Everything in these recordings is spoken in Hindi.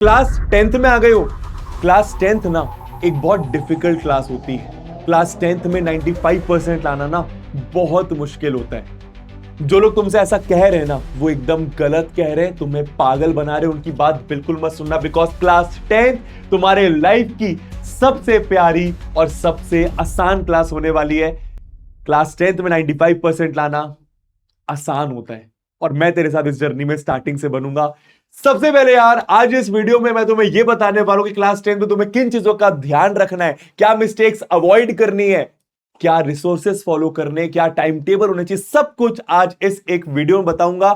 क्लास 10th में आ गए हो। क्लास 10th ना एक बहुत डिफिकल्ट क्लास होती है। क्लास 10th में 95% लाना ना बहुत मुश्किल होता है। जो लोग तुमसे ऐसा कह रहे हैं ना वो एकदम गलत कह रहे हैं, तुम्हें पागल बना रहे हैं। उनकी बात बिल्कुल मत सुनना, बिकॉज क्लास 10th तुम्हारे लाइफ की सबसे प्यारी और सबसे आसान क्लास होने वाली है। क्लास 10th में 95% लाना आसान होता है और मैं तेरे साथ इस जर्नी में स्टार्टिंग से बनूंगा। सबसे पहले यार आज इस वीडियो में मैं तुम्हें यह बताने वाला हूं कि क्लास 10 में तुम्हें किन चीजों का ध्यान रखना है, क्या मिस्टेक्स अवॉइड करनी है, क्या रिसोर्सेस फॉलो करने, क्या टाइम टेबल होना चाहिए, सब कुछ आज इस एक वीडियो में बताऊंगा।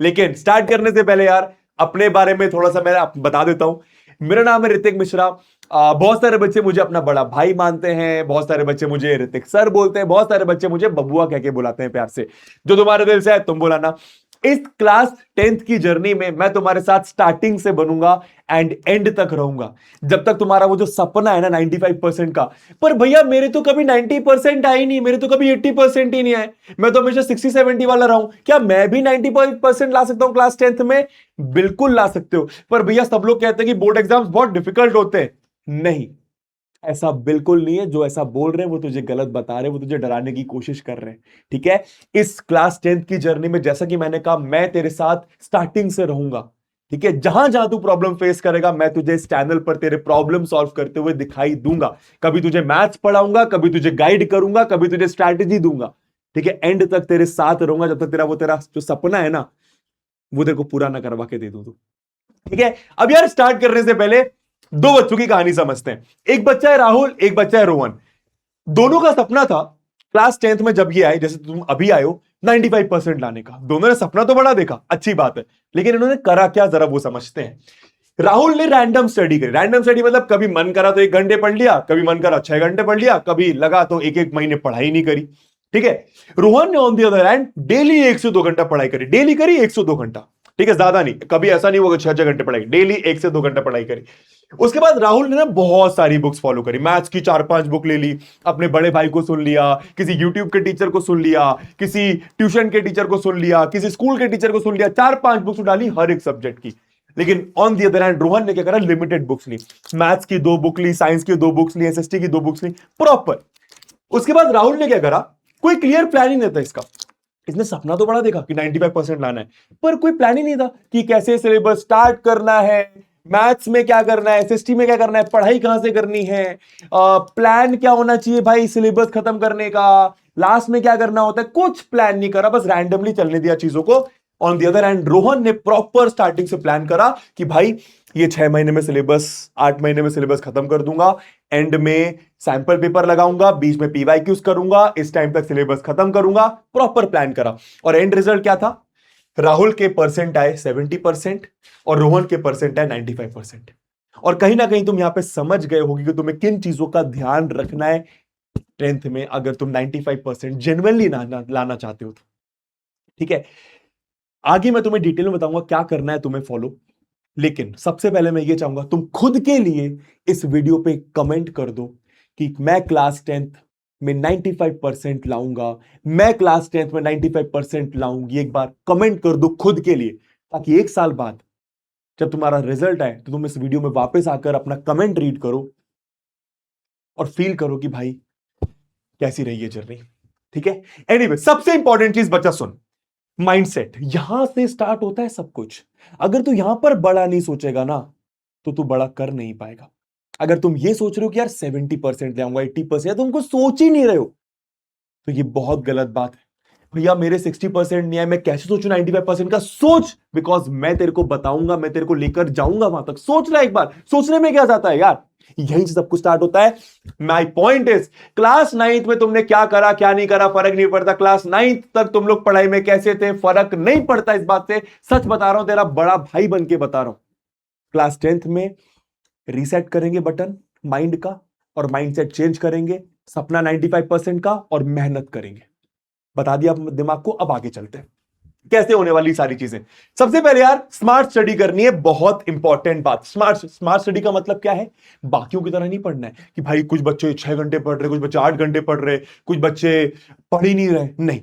लेकिन स्टार्ट करने से पहले यार अपने बारे में थोड़ा सा मैं बता देता हूं। मेरा नाम है ऋतिक मिश्रा। बहुत सारे बच्चे मुझे अपना बड़ा भाई मानते हैं, बहुत सारे बच्चे मुझे ऋतिक सर बोलते हैं, बहुत सारे बच्चे मुझे बबुआ कह के बुलाते हैं प्यार से। जो तुम्हारे दिल से है तुम बुलाना। इस क्लास 10th की जर्नी में मैं तुम्हारे साथ स्टार्टिंग से बनूंगा एंड एंड तक रहूंगा, जब तक तुम्हारा वो जो सपना है ना 95% का। पर भैया मेरे तो कभी 90% आए नहीं, मेरे तो कभी 80% ही नहीं आए, मैं तो हमेशा 60-70 वाला रहा हूं। क्या मैं भी 90% ला सकता हूं क्लास 10th में? बिल्कुल ला सकते हो। पर भैया सब लोग कहते हैं कि बोर्ड एग्जाम्स बहुत डिफिकल्ट होते हैं। नहीं, ऐसा बिल्कुल नहीं है। जो ऐसा बोल रहे हैं वो तुझे गलत बता रहे हैं, वो तुझे डराने की कोशिश कर रहे हैं। ठीक है, इस क्लास 10th की जर्नी में जैसा कि मैंने कहा मैं तेरे साथ स्टार्टिंग से रहूंगा। ठीक है, जहां जहां तू प्रॉब्लम फेस करेगा मैं तुझे इस चैनल पर तेरे प्रॉब्लम सॉल्व करते हुए दिखाई दूंगा। कभी तुझे मैथ्स पढ़ाऊंगा, कभी तुझे गाइड करूंगा, कभी तुझे स्ट्रैटेजी दूंगा। ठीक है, एंड तक तेरे साथ रहूंगा जब तक तेरा जो सपना है ना वो तेरे को पूरा ना करवा के दे दूं। ठीक है, अब यार स्टार्ट करने से पहले दो बच्चों की कहानी समझते हैं। एक बच्चा है राहुल, एक बच्चा है रोहन। दोनों का सपना था क्लास 10th में जब ये आए, जैसे तुम अभी आए हो, 95% लाने का। दोनों ने सपना तो बड़ा देखा, अच्छी बात है, लेकिन इन्होंने करा क्या जरा वो समझते हैं। राहुल ने रैंडम स्टडी करी। रैंडम स्टडी मतलब कभी मन करा तो 1 घंटे पढ़ लिया, कभी मन करा 6 घंटे पढ़ लिया, कभी लगा तो एक एक महीने पढ़ाई नहीं करी। ठीक है, रोहन ने on the other hand daily 1 से 2 घंटा पढ़ाई करी। डेली करी 1 से 2 घंटा। ठीक है, ज्यादा नहीं, कभी ऐसा नहीं होगा 6-6 घंटे पढ़ाई, डेली 1 से 2 घंटा पढ़ाई करी। उसके बाद राहुल ने ना बहुत सारी बुक्स फॉलो करी। मैथ्स की 4-5 बुक ले ली, अपने बड़े भाई को सुन लिया, किसी यूट्यूब के टीचर को सुन लिया, किसी ट्यूशन के टीचर को सुन लिया, किसी स्कूल के टीचर को सुन लिया, 4-5 बुक्स डाली हर एक सब्जेक्ट की। लेकिन on the other hand Rohan ने क्या करा, लिमिटेड बुक्स ली। मैथ्स की 2 बुक ली, साइंस की 2 बुक्स ली, एसएसटी की 2 बुक्स ली, प्रॉपर। उसके बाद राहुल ने क्या करा, कोई क्लियर प्लान ही नहीं था इसका। इसने सपना तो बड़ा देखा कि 95% लाना है, पर कोई प्लान ही नहीं था कि कैसे सिलेबस स्टार्ट करना है, मैथ्स में क्या करना है, एसएसटी में क्या करना है, पढ़ाई कहां से करनी है, प्लान क्या होना चाहिए भाई सिलेबस खत्म करने का, लास्ट में क्या करना होता है। कुछ प्लान नहीं करा, बस रैंडमली चलने दिया चीजों को। On the other hand Rohan ने प्रॉपर स्टार्टिंग से प्लान करा कि भाई ये 6 महीने में सिलेबस, 8 महीने में सिलेबस खत्म कर दूंगा, एंड में सैंपल पेपर लगाऊंगा, बीच में पीवाईक्यूज करूंगा, इस टाइम तक सिलेबस खत्म करूंगा। प्रॉपर प्लान करा। और एंड रिजल्ट क्या था, राहुल के परसेंट आए 70% और रोहन के परसेंट आए 95%। और कहीं ना कहीं तुम यहां पे समझ गए होगी कि तुम्हें किन चीजों का ध्यान रखना है 10th में, अगर तुम 95% जेन्युइनली लाना चाहते हो तो। ठीक है, आगे मैं तुम्हें डिटेल में बताऊंगा क्या करना है तुम्हें फॉलो। लेकिन सबसे पहले मैं ये चाहूंगा तुम खुद के लिए इस वीडियो पे कमेंट कर दो कि मैं क्लास 10th में 95% लाऊंगा, मैं क्लास 10th में 95% लाऊंगी। एक बार कमेंट कर दो खुद के लिए, ताकि 1 साल बाद जब तुम्हारा रिजल्ट आए तो तुम इस वीडियो में वापस आकर अपना कमेंट रीड करो और फील करो कि भाई कैसी रही है जर्नी। ठीक है, एनीवे सबसे इंपॉर्टेंट चीज बच्चा सुन, माइंडसेट। यहां से स्टार्ट होता है सब कुछ। अगर तू यहां पर बड़ा नहीं सोचेगा ना तो तू बड़ा कर नहीं पाएगा। अगर तुम ये सोच रहे हो कि यार 70% ले आऊंगा, 80%, तुम कुछ सोच ही नहीं रहे हो, तो ये बहुत गलत बात है। भैया मेरे 60% नहीं है, मैं कैसे सोचू 95% का? सोच, बिकॉज मैं तेरे को बताऊंगा, मैं तेरे को लेकर जाऊंगा वहां तक। सोच रहा एक बार, सोचने में क्या जाता है यार, यहीं से सब कुछ स्टार्ट होता है। My point is, class 9th में तुमने क्या करा क्या नहीं करा फर्क नहीं पड़ता। क्लास 9th तक तुम लोग पढ़ाई में कैसे थे फर्क नहीं पड़ता इस बात से। सच बता रहा हूं, तेरा बड़ा भाई बन के बता रहा हूं। क्लास 10th में रीसेट करेंगे बटन माइंड का और माइंडसेट चेंज करेंगे, सपना 95% का, और मेहनत करेंगे। बता दिया दिमाग को। अब आगे चलते हैं कैसे होने वाली सारी चीजें। सबसे पहले यार स्मार्ट स्टडी करनी है, बहुत इंपॉर्टेंट बात। स्मार्ट स्टडी का मतलब क्या है, बाकियों की तरह नहीं पढ़ना है कि भाई कुछ बच्चे 6 घंटे पढ़ रहे, कुछ बच्चे 8 घंटे पढ़ रहे, कुछ बच्चे पढ़ ही नहीं रहे। नहीं,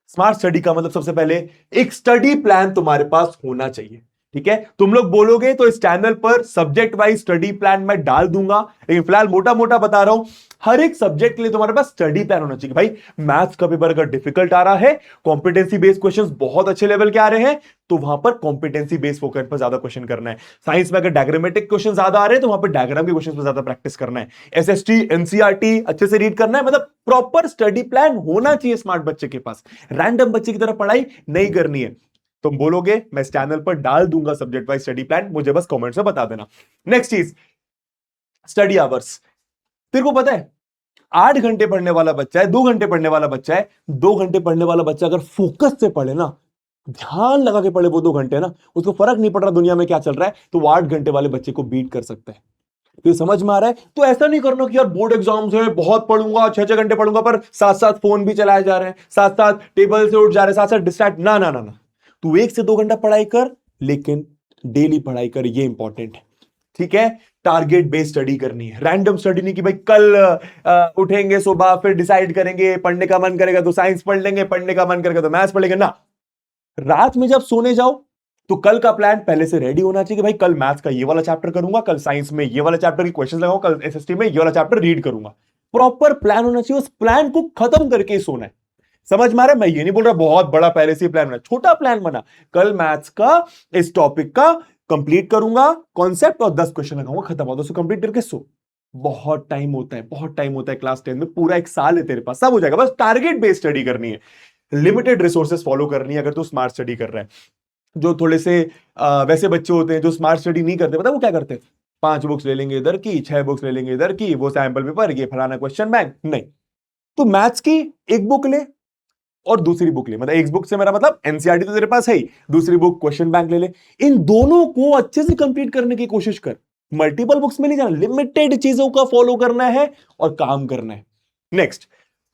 स्मार्ट स्टडी का मतलब सबसे पहले एक स्टडी प्लान तुम्हारे पास होना चाहिए। ठीक है, तुम लोग बोलोगे तो इस चैनल पर सब्जेक्ट वाइज स्टडी प्लान मैं डाल दूंगा, लेकिन फिलहाल मोटा मोटा बता रहा हूं, हर एक सब्जेक्ट के लिए तुम्हारे पास स्टडी प्लान होना चाहिए। भाई मैथ्स का पेपर अगर डिफिकल्ट आ रहा है, कॉम्पिटेंसी बेस्ड क्वेश्चंस बहुत अच्छे लेवल के आ रहे हैं, तो वहां पर कॉम्पिटेंसी बेस्ड फोकस पर ज्यादा क्वेश्चन करना है। साइंस में अगर डायग्रामेटिक क्वेश्चन ज्यादा आ रहे हैं, तो वहां पर डायग्राम के क्वेश्चन पर ज्यादा प्रैक्टिस करना है। एसएसटी एनसीईआरटी अच्छे से रीड करना है, मतलब प्रॉपर स्टडी प्लान होना चाहिए स्मार्ट बच्चे के पास। रैंडम बच्चे की तरह पढ़ाई नहीं करनी है। तुम बोलोगे मैं इस चैनल पर डाल दूंगा सब्जेक्ट वाइज स्टडी प्लान, मुझे बस कमेंट्स में बता देना। नेक्स्ट चीज, स्टडी आवर्स। तेरे को पता है 8 घंटे पढ़ने वाला बच्चा है, 2 घंटे पढ़ने वाला बच्चा है, 2 घंटे पढ़ने वाला बच्चा अगर फोकस से पढ़े ना, ध्यान लगा के पढ़े वो 2 घंटे ना, उसको फर्क नहीं पड़ रहा दुनिया में क्या चल रहा है, तो वो 8 घंटे वाले बच्चे को बीट कर सकता है। तो समझ में आ रहा है? तो ऐसा नहीं करना कि यार बोर्ड एग्जाम्स है, बहुत पढ़ूंगा, 6-6 घंटे पढ़ूंगा, पर साथ साथ फोन भी चलाए जा रहे हैं, साथ साथ टेबल से उठ जा रहे हैं, साथ साथ डिस्ट्रैक्ट। ना ना ना ना, तू 1 से 2 घंटा पढ़ाई कर, लेकिन डेली पढ़ाई कर, ये इंपॉर्टेंट है। ठीक है, टारगेट बेस्ड स्टडी करनी है, रैंडम स्टडी नहीं कि भाई कल उठेंगे सुबह फिर डिसाइड करेंगे, पढ़ने का मन करेगा तो साइंस पढ़ लेंगे, पढ़ने का मन करेगा तो मैथ्स पढ़ लेंगे। ना, रात में जब सोने जाओ तो कल का प्लान पहले से रेडी होना चाहिए कि भाई कल मैथ्स का ये वाला चैप्टर करूंगा, कल साइंस में ये वाला चैप्टर के क्वेश्चन लगाऊंगा, कल एसएसटी में ये वाला चैप्टर रीड करूंगा। प्रॉपर प्लान होना चाहिए, उस प्लान को खत्म करके ही सोना है। समझ में आ रहा है? मैं ये नहीं बोल रहा बहुत बड़ा पहले से प्लान बना, छोटा प्लान बना, कल मैथ्स का इस टॉपिक का कंप्लीट करूंगा कॉन्सेप्ट और 10 क्वेश्चन लगाऊंगा, खत्म हो, दोस्तों कंप्लीट करके सो। बहुत टाइम होता है, बहुत टाइम होता है, क्लास 10 में पूरा 1 साल है तेरे पास, सब हो जाएगा। बस टारगेट बेस्ड स्टडी करनी है, लिमिटेड रिसोर्सेस फॉलो करनी है। अगर तू स्मार्ट स्टडी कर रहा है, जो थोड़े से वैसे बच्चे होते हैं जो स्मार्ट स्टडी नहीं करते, पता है वो क्या करते हैं? 5 बुक्स ले लेंगे इधर की, 6 बुक्स ले लेंगे इधर की, वो सैंपल पेपर, ये फलाना क्वेश्चन बैंक। नहीं, तो मैथ्स की एक बुक ले और दूसरी बुक ले, मतलब एक बुक से मेरा मतलब एनसीईआरटी तो तेरे पास है ही, दूसरी बुक क्वेश्चन बैंक ले ले। इन दोनों को अच्छे से कंप्लीट करने की कोशिश कर, मल्टीपल बुक्स में नहीं जाना, लिमिटेड चीजों का फॉलो करना है और काम करना है। नेक्स्ट,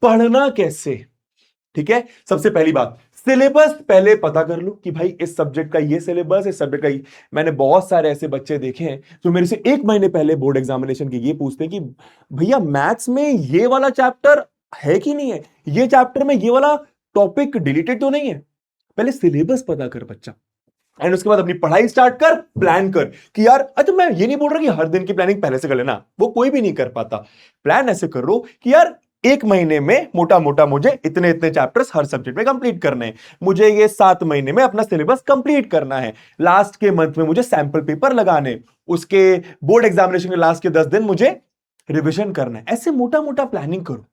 पढ़ना कैसे? ठीक है, सबसे पहली बात, सिलेबस पहले पता कर लो कि भाई इस सब्जेक्ट का ये सिलेबस, इस सब्जेक्ट का ये। मैंने बहुत सारे ऐसे बच्चे देखे हैं जो मेरे से 1 महीने पहले बोर्ड एग्जामिनेशन के ये पूछते हैं कि भैया मैथ्स में ये वाला चैप्टर है कि नहीं है, ये चैप्टर में ये वाला टॉपिक डिलीटेड तो नहीं है। पहले सिलेबस पता कर बच्चा, एंड उसके बाद अपनी पढ़ाई स्टार्ट कर, प्लान कर कि यार, अच्छा मैं ये नहीं बोल रहा कि हर दिन की प्लानिंग पहले से कर लेना, वो कोई भी नहीं कर पाता। प्लान ऐसे कर लो कि यार 1 महीने में मोटा मोटा मुझे इतने इतने चैप्टर्स हर सब्जेक्ट में कंप्लीट करने हैं, मुझे ये 7 महीने में अपना सिलेबस कंप्लीट करना है, लास्ट के मंथ में मुझे सैंपल पेपर लगाने, उसके बोर्ड एग्जामिनेशन के लास्ट के 10 दिन मुझे रिविजन करना है। ऐसे मोटा मोटा प्लानिंग करो,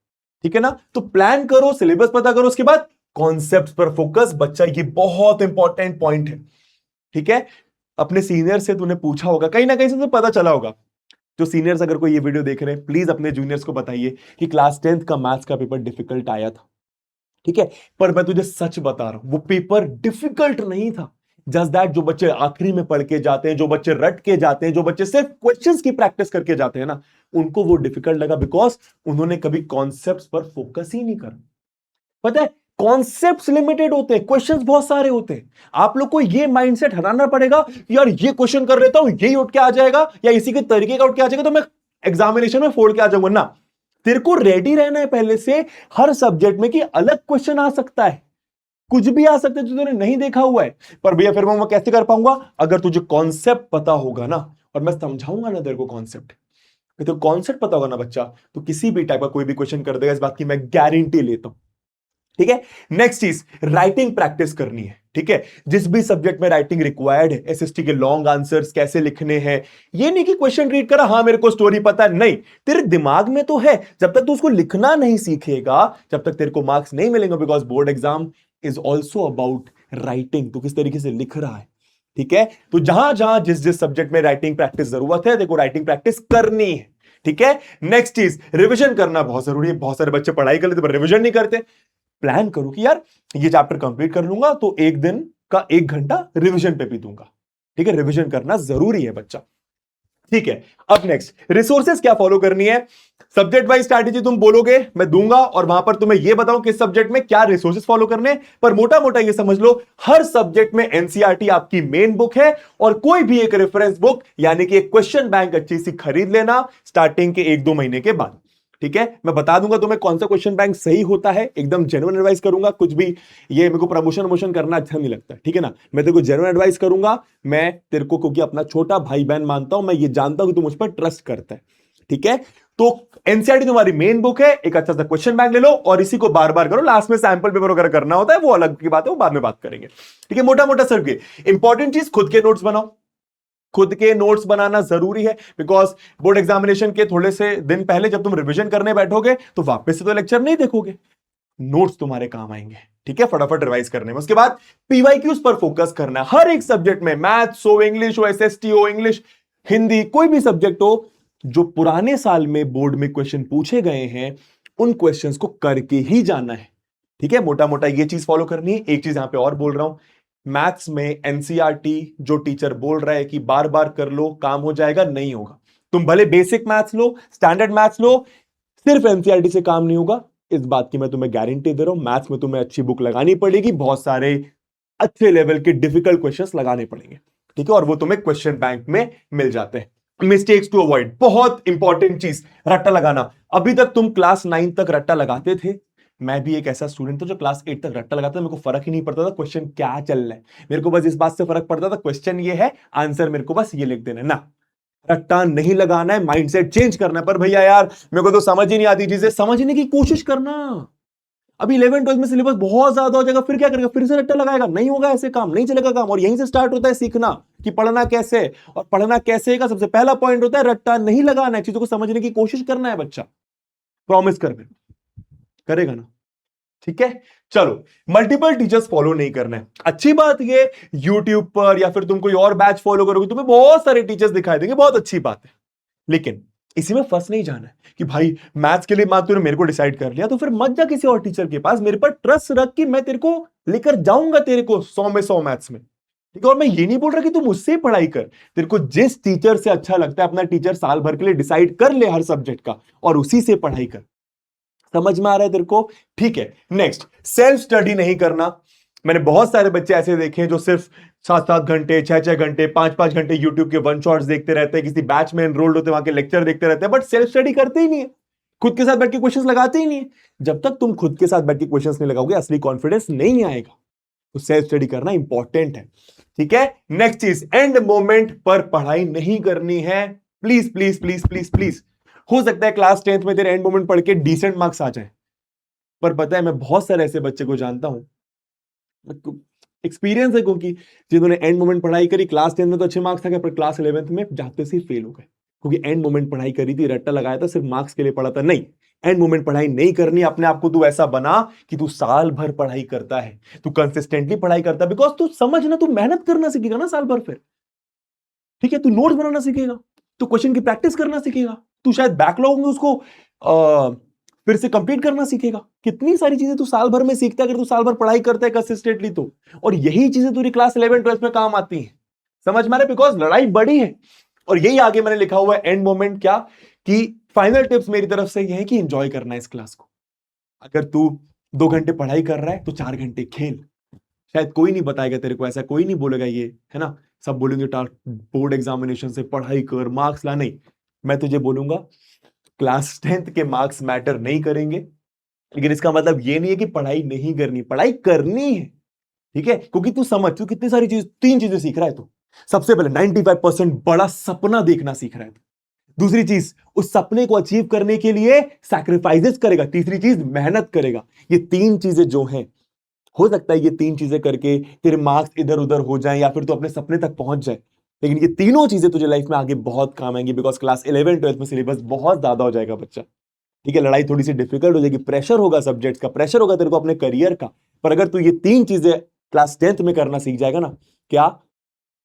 ठीक है ना? तो प्लान करो, सिलेबस पता करो, उसके बाद कॉन्सेप्ट पर फोकस। बच्चा ये बहुत इंपॉर्टेंट पॉइंट है, ठीक है? अपने सीनियर से तूने पूछा होगा, कहीं ना कहीं से पता चला होगा। जो सीनियर्स अगर कोई ये वीडियो देख रहे हैं, प्लीज अपने जूनियर्स को बताइए कि क्लास 10th का मैथ्स का पेपर डिफिकल्ट आया था, ठीक है? पर मैं तुझे सच बता रहा हूं, वो पेपर डिफिकल्ट नहीं था। जस्ट दैट जो बच्चे आखिरी में पढ़ के जाते हैं, जो बच्चे रट के जाते हैं, जो बच्चे सिर्फ क्वेश्चंस की प्रैक्टिस करके जाते हैं ना, उनको वो डिफिकल्ट लगा, बिकॉज उन्होंने कभी कॉन्सेप्ट्स पर फोकस ही नहीं करा। पता है, कॉन्सेप्ट्स लिमिटेड होते हैं, क्वेश्चंस बहुत सारे होते हैं। आप लोग को ये माइंडसेट हटाना पड़ेगा कि यार ये क्वेश्चन कर लेता हूं, यही उठ के आ जाएगा या इसी के तरीके का उठ के आ जाएगा तो मैं एग्जामिनेशन में फोड़ के आ जाऊंगा। ना, तेरे को रेडी रहना है पहले से हर सब्जेक्ट में कि अलग क्वेश्चन आ सकता है, कुछ भी आ सकता है जो तूने नहीं देखा हुआ है। पर भैया फिर मैं कैसे कर पाऊंगा? अगर तुझे कॉन्सेप्ट पता होगा ना, और मैं समझाऊंगा ना तेरे को कॉन्सेप्ट, तो कॉन्सेप्ट पता होगा ना बच्चा, तो किसी भी टाइप का कोई भी क्वेश्चन कर देगा, इस बात की मैं गारंटी लेता हूं, ठीक है? नेक्स्ट चीज, राइटिंग प्रैक्टिस करनी है, ठीक है? जिस भी सब्जेक्ट में राइटिंग रिक्वायर्ड है, एसएसटी के लॉन्ग आंसर्स कैसे लिखने हैं, ये नहीं कि क्वेश्चन रीड करा, हाँ मेरे को स्टोरी पता है, नहीं, तेरे दिमाग में तो है। जब तक तू उसको लिखना नहीं सीखेगा, जब तक तेरे को मार्क्स नहीं मिलेंगे, because board exam is also about writing, तो किस तरीके से लिख रहा है, ठीक है? तो जहां जहां जिस जिस सब्जेक्ट में राइटिंग प्रैक्टिस जरूरत है, देखो राइटिंग प्रैक्टिस करनी है, ठीक है? नेक्स्ट चीज, रिविजन करना बहुत जरूरी है। बहुत सारे बच्चे पढ़ाई कर लेते पर रिविजन नहीं करते। प्लान करो कि यार ये चैप्टर कंप्लीट कर लूंगा तो एक दिन का 1 घंटा रिवीजन पे भी दूंगा, ठीक है? रिवीजन करना जरूरी है बच्चा, ठीक है? अब नेक्स्ट, रिसोर्सेज क्या फॉलो करनी है? सब्जेक्ट वाइज स्ट्रैटेजी तुम बोलोगे, मैं दूंगा, और वहां पर तुम्हें यह बताऊं किस सब्जेक्ट में क्या रिसोर्सेज फॉलो करने। पर मोटा मोटा ये समझ लो, हर सब्जेक्ट में एनसीईआरटी आपकी मेन बुक है, और कोई भी एक रेफरेंस बुक यानी कि एक क्वेश्चन बैंक अच्छी सी खरीद लेना स्टार्टिंग के 1-2 महीने के बाद, ठीक है, मैं बता दूंगा तुम्हें कौन सा क्वेश्चन बैंक सही होता है, एकदम जेन्युइन एडवाइस करूंगा, कुछ भी ये मेरे को प्रमोशन वोशन करना अच्छा नहीं लगता, ठीक है ना, मैं तेरे को जेन्युइन एडवाइस करूंगा, मैं तेरे को क्योंकि अपना छोटा भाई बहन मानता हूं, मैं ये जानता हूं कि तू मुझ पर ट्रस्ट करता है, ठीक है। तो एनसीईआरटी तुम्हारी मेन बुक है, एक अच्छा सा क्वेश्चन बैंक ले लो और इसी को बार बार करो, लास्ट में सैंपल पेपर वगैरह करना होता है वो अलग की बात है, वो बाद में बात करेंगे, ठीक है। मोटा मोटा सर्किट, इंपॉर्टेंट चीज खुद के नोट्स बनाओ, खुद के नोट्स बनाना जरूरी है, बिकॉज बोर्ड एग्जामिनेशन के थोड़े से दिन पहले जब तुम रिवीजन करने बैठोगे तो वापस से तो लेक्चर नहीं देखोगे, नोट्स तुम्हारे काम आएंगे, ठीक है, फटाफट रिवाइज करने में। उसके बाद पीवाईक्यूज पर फोकस करना है हर एक सब्जेक्ट में, मैथ्स हो, इंग्लिश हो, एसएसटी हो, इंग्लिश, हिंदी, कोई भी सब्जेक्ट हो, जो पुराने साल में बोर्ड में क्वेश्चन पूछे गए हैं उन क्वेश्चंस को करके ही जाना है, ठीक है। मोटा मोटा ये चीज फॉलो करनी है। एक चीज यहां पे और बोल रहा हूं, मैथ्स में एनसीईआरटी जो टीचर बोल रहा है कि बार बार कर लो काम हो जाएगा, नहीं होगा। तुम भले बेसिक मैथ्स लो, स्टैंडर्ड मैथ्स लो, सिर्फ एनसीईआरटी से काम नहीं होगा, इस बात की मैं तुम्हें गारंटी दे रहा हूं। मैथ्स में तुम्हें अच्छी बुक लगानी पड़ेगी, बहुत सारे अच्छे लेवल के डिफिकल्ट क्वेश्चंस लगाने पड़ेंगे, ठीक है, और वो तुम्हें क्वेश्चन बैंक में मिल जाते हैं। मिस्टेक्स टू अवॉइड, बहुत इंपॉर्टेंट चीज, रट्टा लगाना। अभी तक तुम क्लास 9 तक रट्टा लगाते थे, मैं भी एक ऐसा स्टूडेंट था जो क्लास 8 तक रट्टा लगाता था, मेरे को फर्क ही नहीं पड़ता था क्वेश्चन क्या चल रहा है, मेरे को बस इस बात से फर्क पड़ता था क्वेश्चन ये है, आंसर मेरे को बस ये लिख देना ना। रट्टा नहीं लगाना है, माइंडसेट चेंज करना है। पर भैया यार मेरे को तो समझ ही नहीं आती चीजें, समझने की कोशिश करना। अभी 11th 12th में सिलेबस बहुत ज्यादा हो जाएगा, फिर क्या करेगा, फिर से रट्टा लगाएगा, नहीं होगा, ऐसे काम नहीं चलेगा काम। और यहीं से स्टार्ट होता है सीखना कि पढ़ना कैसे, और पढ़ना कैसे का सबसे पहला पॉइंट होता है रट्टा नहीं लगाना है, चीजों को समझने की कोशिश करना है बच्चा। प्रॉमिस कर दे, करेगा ना, ठीक है। चलो, मल्टीपल टीचर्स फॉलो नहीं करना है, अच्छी बात ये यूट्यूब पर या फिर तुम कोई और बैच फॉलो करोगे तुम्हें बहुत सारे टीचर्स दिखाई देंगे, बहुत अच्छी बात है, लेकिन इसी में फंस नहीं जाना है कि भाई मैथ्स के लिए मार्क्स तूने मेरे को डिसाइड कर लिया तो फिर मत जा किसी और टीचर के पास, मेरे पर ट्रस्ट रख कि मैं तेरे को लेकर जाऊंगा तेरे को 100 में 100 मैथ्स में, ठीक है। और मैं ये नहीं बोल रहा कि तू मुझसे पढ़ाई कर, तेरे को जिस टीचर से अच्छा लगता है अपना टीचर साल भर के लिए डिसाइड कर ले हर सब्जेक्ट का और उसी से पढ़ाई कर। समझ में आ रहा है तेरे को, ठीक है। नेक्स्ट, सेल्फ स्टडी नहीं करना। मैंने बहुत सारे बच्चे ऐसे देखे हैं जो सिर्फ 7-7 घंटे, 6-6 घंटे, 5-5 घंटे यूट्यूब के वन शॉट्स देखते रहते हैं, किसी बैच में एनरोल्ड होते हैं, वहां के लेक्चर देखते रहते हैं, बट सेल्फ स्टडी करते ही नहीं है, खुद के साथ बैठ के क्वेश्चंस लगाते ही नहीं है। जब तक तुम खुद के साथ बैठ के क्वेश्चंस नहीं लगाओगे असली कॉन्फिडेंस नहीं आएगा, तो सेल्फ स्टडी करना इंपॉर्टेंट है, ठीक है। नेक्स्ट चीज, एंड मोमेंट पर पढ़ाई नहीं करनी है, please please please please please. हो सकता है क्लास 10th में तेरे एंड मोमेंट पढ़ के डिसेंट मार्क्स आ जाए, पर पता है मैं बहुत सारे ऐसे बच्चे को जानता हूं, एक्सपीरियंस है, क्योंकि जिन्होंने एंड मोमेंट पढ़ाई करी क्लास 10 में तो अच्छे मार्क्स आ गए, पर क्लास 11th में जाते से फेल हो गए, क्योंकि एंड मोमेंट पढ़ाई करी थी, रट्टा लगाया था, सिर्फ मार्क्स के लिए पढ़ा था। नहीं, एंड मोमेंट पढ़ाई नहीं करनी। अपने आप को तू ऐसा बना कि तू साल भर पढ़ाई करता है, तू कंसिस्टेंटली पढ़ाई करता है, बिकॉज तू समझना, तू मेहनत करना सीखेगा ना साल भर, फिर ठीक है, तू नोट्स बनाना सीखेगा, तू क्वेश्चन की प्रैक्टिस करना सीखेगा, तू शायद बैकलॉग में उसको फिर से कंप्लीट करना सीखेगा। कितनी सारी चीजें तू साल भर में सीखता है अगर तू साल भर पढ़ाई करता है कंसिस्टेंटली तो, और यही चीजें तुझे क्लास 11 12 में काम आती हैं। समझ में आ रहा है, बिकॉज लड़ाई बड़ी है। और यही आगे मैंने लिखा हुआ है एंड मोमेंट क्या, कि फाइनल टिप्स मेरी तरफ से यह है कि एंजॉय करना है इस क्लास को। अगर तू 2 घंटे पढ़ाई कर रहा है तो 4 घंटे खेल, शायद कोई नहीं बताएगा तेरे को, ऐसा कोई नहीं बोलेगा ये है ना, सब बोलेंगे बोर्ड एग्जामिनेशन से पढ़ाई कर, मार्क्स ला, नहीं, मैं तुझे बोलूंगा क्लास 10th के मार्क्स मैटर नहीं करेंगे, लेकिन इसका मतलब ये नहीं है कि पढ़ाई नहीं करनी, पढ़ाई करनी है, ठीक है। क्योंकि तू समझ, तू कितनी सारी चीज, 3 चीजें सीख रहा है तू। सबसे पहले 95% बड़ा सपना देखना सीख रहा है। दूसरी चीज, उस सपने को अचीव करने के लिए सैक्रिफाइसेस करेगा। तीसरी चीज, मेहनत करेगा। ये 3 चीजें जो हैं, हो सकता है ये 3 चीजें करके तेरे मार्क्स इधर उधर हो जाएं या फिर तू अपने सपने तक पहुंच जाए, लेकिन ये तीनों चीजें तुझे लाइफ में आगे बहुत काम आएंगी, बिकॉज क्लास 11 12 में सिलेबस बहुत ज्यादा हो जाएगा बच्चा, ठीक है। लड़ाई थोड़ी सी डिफिकल्ट हो जाएगी, प्रेशर होगा, सब्जेक्ट्स का प्रेशर होगा तेरे को अपने करियर का, पर अगर तू ये 3 चीजें क्लास 10th में करना सीख जाएगा ना, क्या,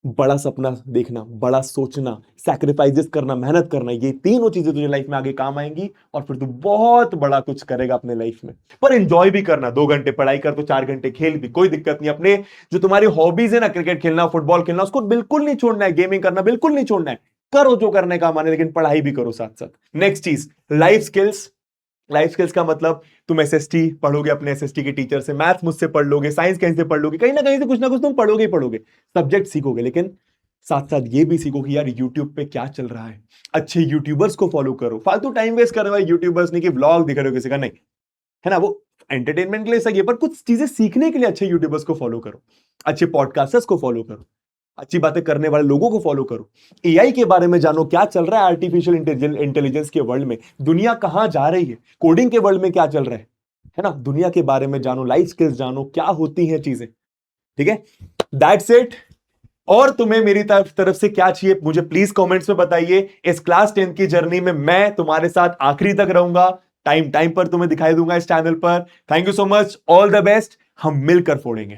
बड़ा सपना देखना, बड़ा सोचना, सैक्रिफाइसेस करना, मेहनत करना, ये तीनों चीजें तुझे लाइफ में आगे काम आएंगी और फिर तू बहुत बड़ा कुछ करेगा अपने लाइफ में। पर एंजॉय भी करना, 2 घंटे पढ़ाई कर तो 4 घंटे खेल भी, कोई दिक्कत नहीं। अपने जो तुम्हारी हॉबीज है ना, क्रिकेट खेलना, फुटबॉल खेलना, उसको बिल्कुल नहीं छोड़ना है, गेमिंग करना बिल्कुल नहीं छोड़ना है, करो जो करने का माने, लेकिन पढ़ाई भी करो साथ साथ। नेक्स्ट चीज, लाइफ स्किल्स। लाइफ स्किल्स का मतलब तुम एसएसटी पढ़ोगे अपने एसएसटी के टीचर से, मैथ मुझसे पढ़ लोगे, साइंस कहीं से पढ़ लोगे, कहीं ना कहीं से कुछ ना कुछ तुम पढ़ोगे ही पढ़ोगे, सब्जेक्ट सीखोगे, लेकिन साथ साथ ये भी सीखो कि यार यूट्यूब पे क्या चल रहा है, अच्छे यूट्यूबर्स को फॉलो करो। फालतू टाइम वेस्ट करने वाले यूट्यूबर्स नहीं कि व्लॉग दिखा रहे हो किसी का, नहीं, है ना, वो एंटरटेनमेंट के लिए सही है, पर कुछ चीजें सीखने के लिए अच्छे यूट्यूबर्स को फॉलो करो, अच्छे पॉडकास्टर्स को फॉलो करो, अच्छी बातें करने वाले लोगों को फॉलो करो। एआई के बारे में जानो, क्या चल रहा है आर्टिफिशियल इंटेलिजेंस के वर्ल्ड में, दुनिया कहां जा रही है, कोडिंग के वर्ल्ड में क्या चल रहा है ना, दुनिया के बारे में जानो, लाइफ स्किल्स जानो, क्या होती हैं चीजें। ठीक है, दैट्स इट। और तुम्हें मेरी तरफ से क्या चाहिए मुझे प्लीज कमेंट्स में बताइए। इस क्लास 10 की जर्नी में मैं तुम्हारे साथ आखिरी तक रहूंगा, टाइम टाइम पर तुम्हें दिखाई दूंगा इस चैनल पर। Thank you so much, all the best, हम मिलकर फोड़ेंगे।